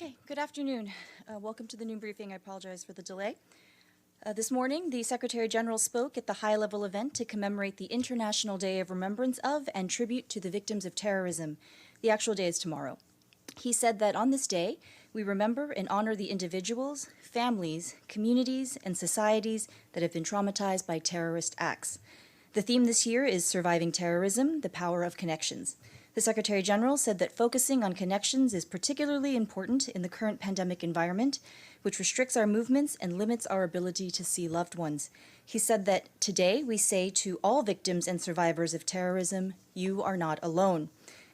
Okay, good afternoon. Welcome to the noon briefing. I apologize for the delay. This morning, the Secretary General spoke at the high-level event to commemorate the International Day of Remembrance of and Tribute to the Victims of Terrorism. The actual day is tomorrow. He said that on this day, we remember and honor the individuals, families, communities, and societies that have been traumatized by terrorist acts. The theme this year is Surviving Terrorism, the Power of Connections. The Secretary General said that focusing on connections is particularly important in the current pandemic environment, which restricts our movements and limits our ability to see loved ones. He said that today we say to all victims and survivors of terrorism, you are not alone.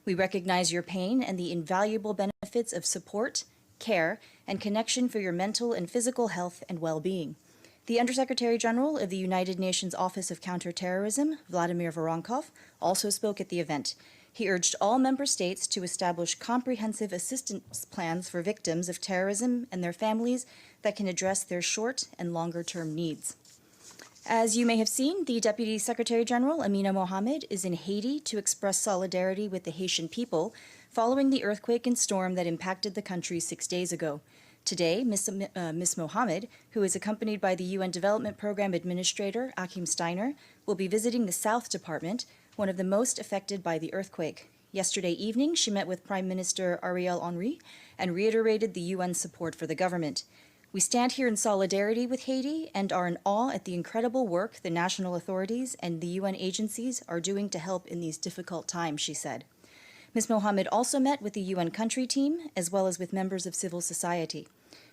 We recognize your pain and the invaluable benefits of support, care, and connection for your mental and physical health and well-being. The Undersecretary General of the United Nations Office of Counterterrorism, Vladimir Voronkov, also spoke at the event. He urged all member states to establish comprehensive assistance plans for victims of terrorism and their families that can address their short and longer-term needs. As you may have seen, the Deputy Secretary General, Amina Mohamed, is in Haiti to express solidarity with the Haitian people following the earthquake and storm that impacted the country 6 days ago. Today, Ms. Mohamed, who is accompanied by the UN Development Program Administrator, Achim Steiner, will be visiting the South Department, one of the most affected by the earthquake. Yesterday evening, she met with Prime Minister Ariel Henry and reiterated the UN support for the government. We stand here in solidarity with Haiti and are in awe at the incredible work the national authorities and the UN agencies are doing to help in these difficult times, she said. Ms. Mohamed also met with the UN country team as well as with members of civil society.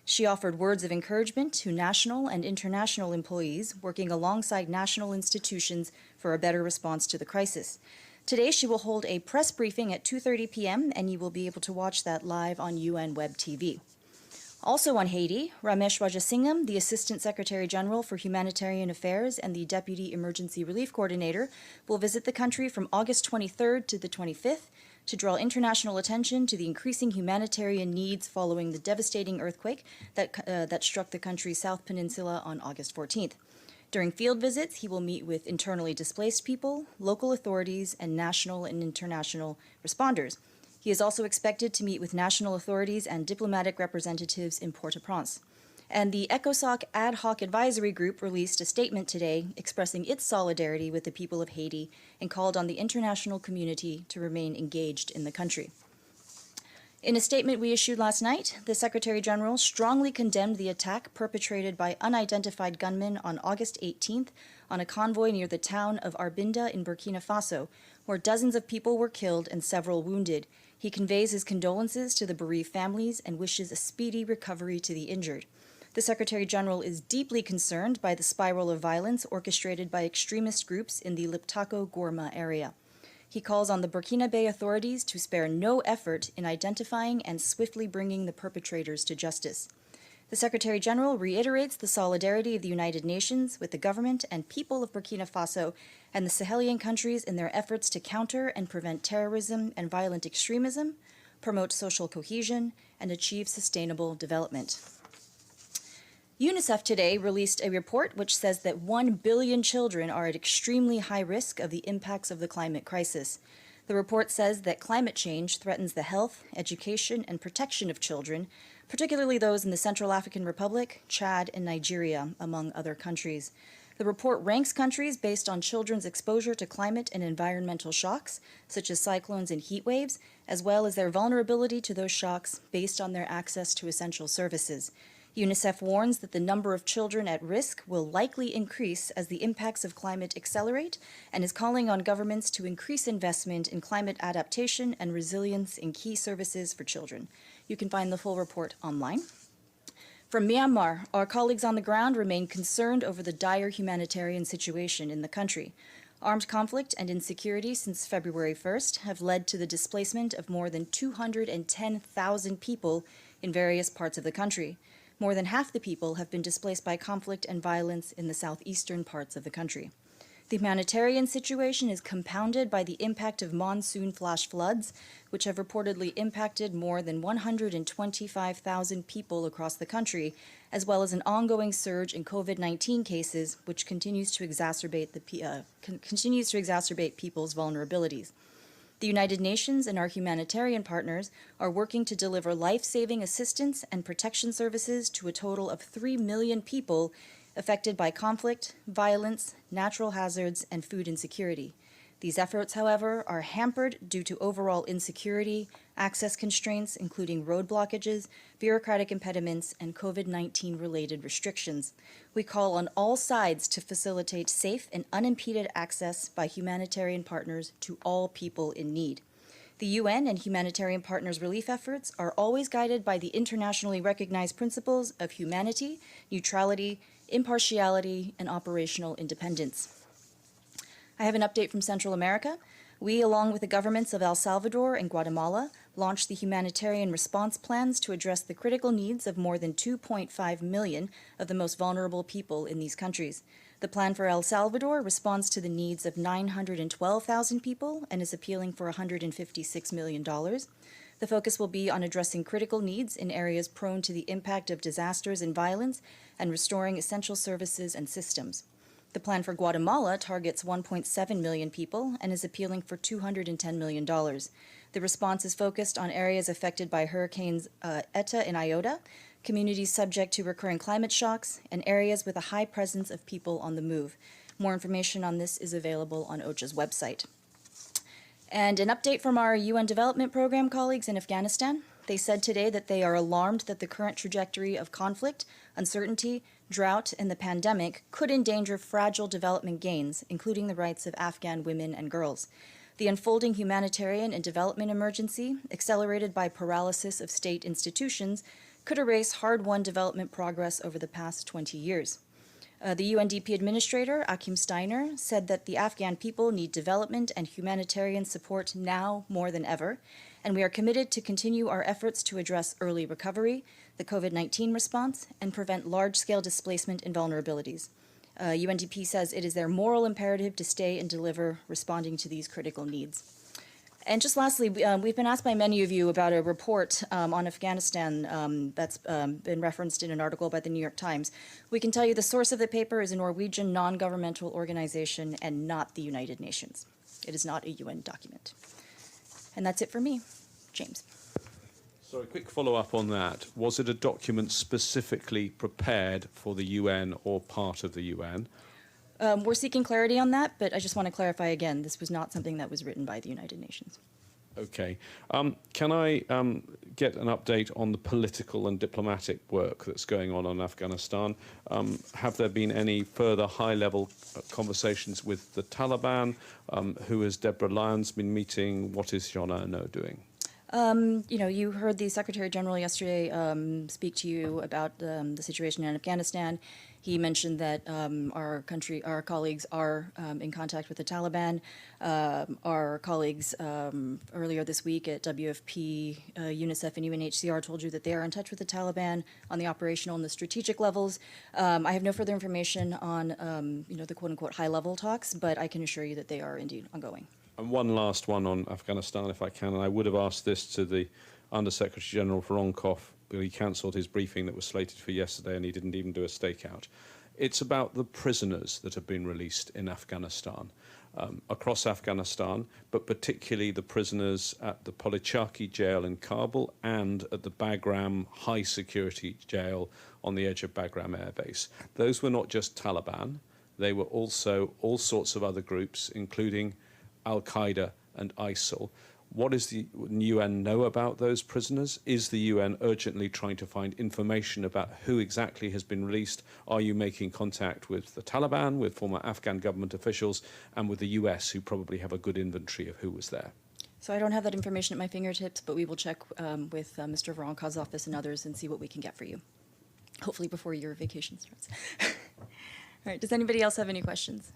She offered words of encouragement to national and international employees working alongside national institutions for a better response to the crisis. Today, she will hold a press briefing at 2:30 p.m., and you will be able to watch that live on UN Web TV. Also on Haiti, Ramesh Rajasingham, the Assistant Secretary General for Humanitarian Affairs and the Deputy Emergency Relief Coordinator, will visit the country from August 23rd to the 25th to draw international attention to the increasing humanitarian needs following the devastating earthquake that struck the country's South Peninsula on August 14th. During field visits, he will meet with internally displaced people, local authorities, and national and international responders. He is also expected to meet with national authorities and diplomatic representatives in Port-au-Prince. And the ECOSOC Ad Hoc Advisory Group released a statement today expressing its solidarity with the people of Haiti and called on the international community to remain engaged in the country. In a statement we issued last night, the Secretary General strongly condemned the attack perpetrated by unidentified gunmen on August 18th on a convoy near the town of Arbinda in Burkina Faso, where dozens of people were killed and several wounded. He conveys his condolences to the bereaved families and wishes a speedy recovery to the injured. The Secretary General is deeply concerned by the spiral of violence orchestrated by extremist groups in the Liptako-Gourma area. He calls on the Burkinabe authorities to spare no effort in identifying and swiftly bringing the perpetrators to justice. The Secretary General reiterates the solidarity of the United Nations with the government and people of Burkina Faso and the Sahelian countries in their efforts to counter and prevent terrorism and violent extremism, promote social cohesion, and achieve sustainable development. UNICEF today released a report which says that 1 billion children are at extremely high risk of the impacts of the climate crisis. The report says that climate change threatens the health, education, and protection of children, particularly those in the Central African Republic, Chad, and Nigeria, among other countries. The report ranks countries based on children's exposure to climate and environmental shocks, such as cyclones and heat waves, as well as their vulnerability to those shocks based on their access to essential services. UNICEF warns that the number of children at risk will likely increase as the impacts of climate accelerate and is calling on governments to increase investment in climate adaptation and resilience in key services for children. You can find the full report online. From Myanmar, our colleagues on the ground remain concerned over the dire humanitarian situation in the country. Armed conflict and insecurity since February 1st have led to the displacement of more than 210,000 people in various parts of the country. More than half the people have been displaced by conflict and violence in the southeastern parts of the country. The humanitarian situation is compounded by the impact of monsoon flash floods, which have reportedly impacted more than 125,000 people across the country, as well as an ongoing surge in COVID-19 cases, which continues to exacerbate people's vulnerabilities. The United Nations and our humanitarian partners are working to deliver life-saving assistance and protection services to a total of 3 million people affected by conflict, violence, natural hazards, and food insecurity. These efforts, however, are hampered due to overall insecurity, access constraints, including road blockages, bureaucratic impediments, and COVID-19 related restrictions. We call on all sides to facilitate safe and unimpeded access by humanitarian partners to all people in need. The UN and humanitarian partners' relief efforts are always guided by the internationally recognized principles of humanity, neutrality, impartiality, and operational independence. I have an update from Central America. We, along with the governments of El Salvador and Guatemala, launched the humanitarian response plans to address the critical needs of more than 2.5 million of the most vulnerable people in these countries. The plan for El Salvador responds to the needs of 912,000 people and is appealing for $156 million. The focus will be on addressing critical needs in areas prone to the impact of disasters and violence and restoring essential services and systems. The plan for Guatemala targets 1.7 million people and is appealing for $210 million. The response is focused on areas affected by hurricanes Eta and Iota, communities subject to recurring climate shocks, and areas with a high presence of people on the move. More information on this is available on OCHA's website. And an update from our UN Development Program colleagues in Afghanistan. They said today that they are alarmed that the current trajectory of conflict, uncertainty, drought, and the pandemic could endanger fragile development gains, including the rights of Afghan women and girls. The unfolding humanitarian and development emergency, accelerated by paralysis of state institutions, could erase hard-won development progress over the past 20 years. The UNDP Administrator, Achim Steiner, said that the Afghan people need development and humanitarian support now more than ever, and we are committed to continue our efforts to address early recovery, the COVID-19 response, and prevent large-scale displacement and vulnerabilities. UNDP says it is their moral imperative to stay and deliver responding to these critical needs. And just lastly, we've been asked by many of you about a report on Afghanistan that's been referenced in an article by the New York Times. We can tell you the source of the paper is a Norwegian non-governmental organization and not the United Nations. It is not a UN document. And that's it for me. James. So a quick follow-up on that. Was it a document specifically prepared for the UN or part of the UN? We're seeking clarity on that, but I just want to clarify again, this was not something that was written by the United Nations. Okay. Can I get an update on the political and diplomatic work that's going on Afghanistan? Have there been any further high-level conversations with the Taliban? Who has Deborah Lyons been meeting? What is Jean Arnaud doing? You know, you heard the Secretary General yesterday speak to you about the situation in Afghanistan. He mentioned that our colleagues are in contact with the Taliban. Our colleagues earlier this week at WFP, UNICEF, and UNHCR told you that they are in touch with the Taliban on the operational and the strategic levels. I have no further information on, you know, the quote-unquote high-level talks, but I can assure you that they are indeed ongoing. And one last one on Afghanistan, if I can, and I would have asked this to the Under-Secretary General Voronkov, but he cancelled his briefing that was slated for yesterday, and he didn't even do a stakeout. It's about the prisoners that have been released in Afghanistan, across Afghanistan, but particularly the prisoners at the Polichaki jail in Kabul and at the Bagram high-security jail on the edge of Bagram Air Base. Those were not just Taliban. They were also all sorts of other groups, including Al-Qaeda and ISIL. What does the UN know about those prisoners? Is the UN urgently trying to find information about who exactly has been released? Are you making contact with the Taliban, with former Afghan government officials, and with the US, who probably have a good inventory of who was there? So I don't have that information at my fingertips, but we will check with Mr. Voronkov's office and others and see what we can get for you, hopefully before your vacation starts. All right, does anybody else have any questions?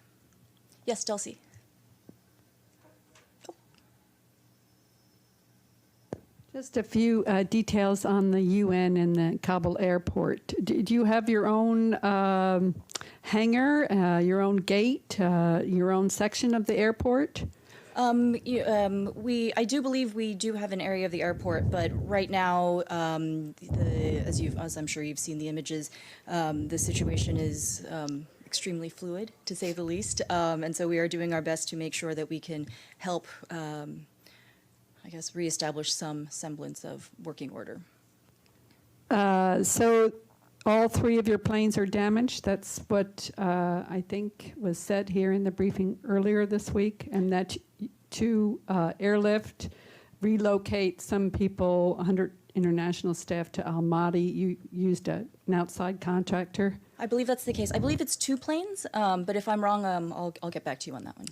Yes, Dulcie. Just a few details on the UN and the Kabul airport. Do you have your own hangar, your own gate, your own section of the airport? I do believe we do have an area of the airport, but right now, as I'm sure you've seen the images, the situation is extremely fluid, to say the least, and so we are doing our best to make sure that we can help I guess, reestablish some semblance of working order. So all three of your planes are damaged. That's what I think was said here in the briefing earlier this week, and that to airlift, relocate some people, 100 international staff to Almaty. You used an outside contractor. I believe that's the case. I believe it's 2 planes, but if I'm wrong, I'll get back to you on that one.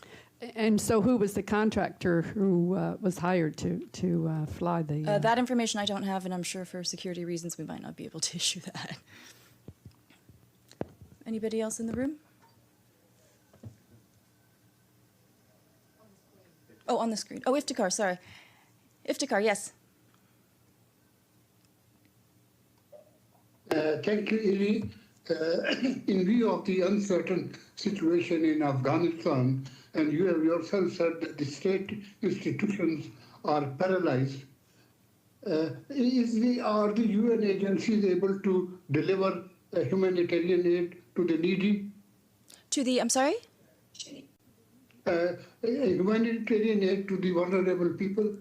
And so who was the contractor who was hired to fly the... That information I don't have, and I'm sure for security reasons we might not be able to issue that. Anybody else in the room? Oh, on the screen. Oh, Iftikhar, sorry. Iftikhar, yes. Thank you, Ili. In view of the uncertain situation in Afghanistan, and you have yourself said that the state institutions are paralyzed, are the UN agencies able to deliver humanitarian aid to the needy? To the, I'm sorry? Humanitarian aid to the vulnerable people?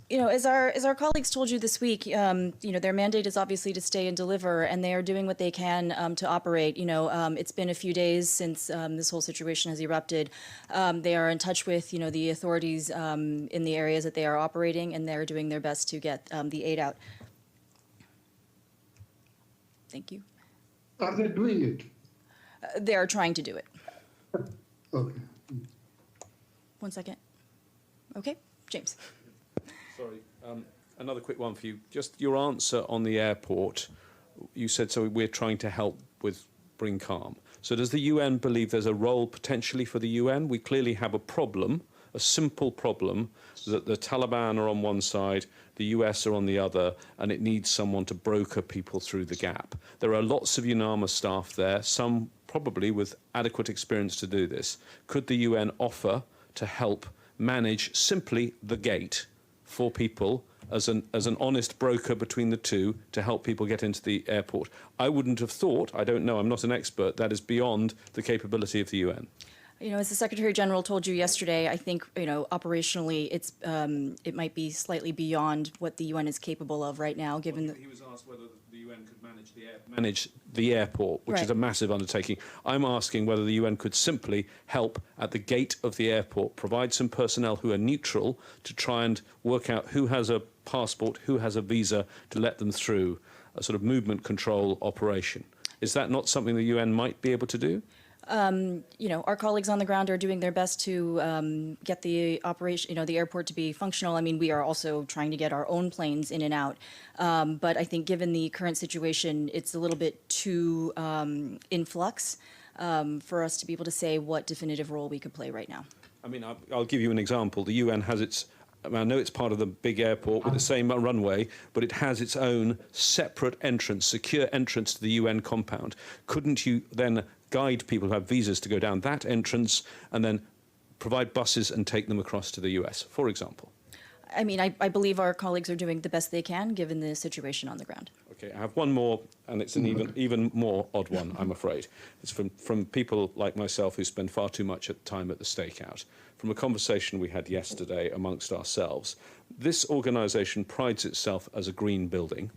You know, as our colleagues told you this week, you know, their mandate is obviously to stay and deliver, and they are doing what they can to operate. You know, it's been a few days since this whole situation has erupted. They are in touch with, you know, the authorities in the areas that they are operating, and they're doing their best to get the aid out. Thank you. Are they doing it? They are trying to do it. Okay. 1 second. Okay, James. Sorry, another quick one for you. Just your answer on the airport. You said, so we're trying to help with bring calm. So does the UN believe there's a role potentially for the UN? We clearly have a problem, a simple problem, that the Taliban are on one side, the US are on the other, and it needs someone to broker people through the gap. There are lots of UNAMA staff there, some probably with adequate experience to do this. Could the UN offer to help manage simply the gate for people as an honest broker between the two to help people get into the airport? I wouldn't have thought, I don't know, I'm not an expert, that is beyond the capability of the UN. You know, as the Secretary General told you yesterday, I think, you know, operationally it's it might be slightly beyond what the UN is capable of right now, given that... He was asked whether the UN could manage the airport, which Right. is a massive undertaking. I'm asking whether the UN could simply help at the gate of the airport, provide some personnel who are neutral to try and work out who has a passport, who has a visa, to let them through a sort of movement control operation. Is that not something the UN might be able to do? You know, our colleagues on the ground are doing their best to get the operation, you know, the airport to be functional. I mean, we are also trying to get our own planes in and out. But I think given the current situation, it's a little bit too in flux for us to be able to say what definitive role we could play right now. I mean, I'll give you an example. The UN has its, I know it's part of the big airport with the same runway, but it has its own separate entrance, secure entrance to the UN compound. Couldn't you then guide people who have visas to go down that entrance and then provide buses and take them across to the US, for example? I mean, I believe our colleagues are doing the best they can given the situation on the ground. Okay, I have one more, and it's an even more odd one, I'm afraid. It's from people like myself who spend far too much time at the stakeout. From a conversation we had yesterday amongst ourselves, this organisation prides itself as a green building.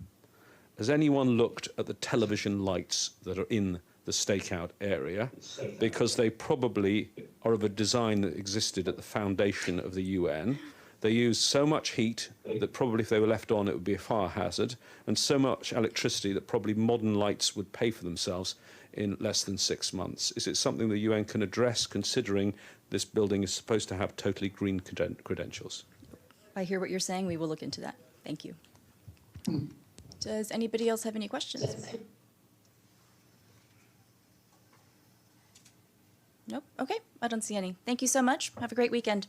Has anyone looked at the television lights that are in the stakeout area? Because they probably are of a design that existed at the foundation of the UN. They use so much heat that probably if they were left on it would be a fire hazard, and so much electricity that probably modern lights would pay for themselves in less than 6 months. Is it something the UN can address, considering this building is supposed to have totally green credentials? I hear what you're saying. We will look into that. Thank you. Does anybody else have any questions? Nope. Okay. I don't see any. Thank you so much. Have a great weekend.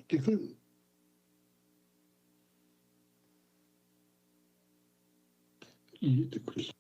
Different. The question.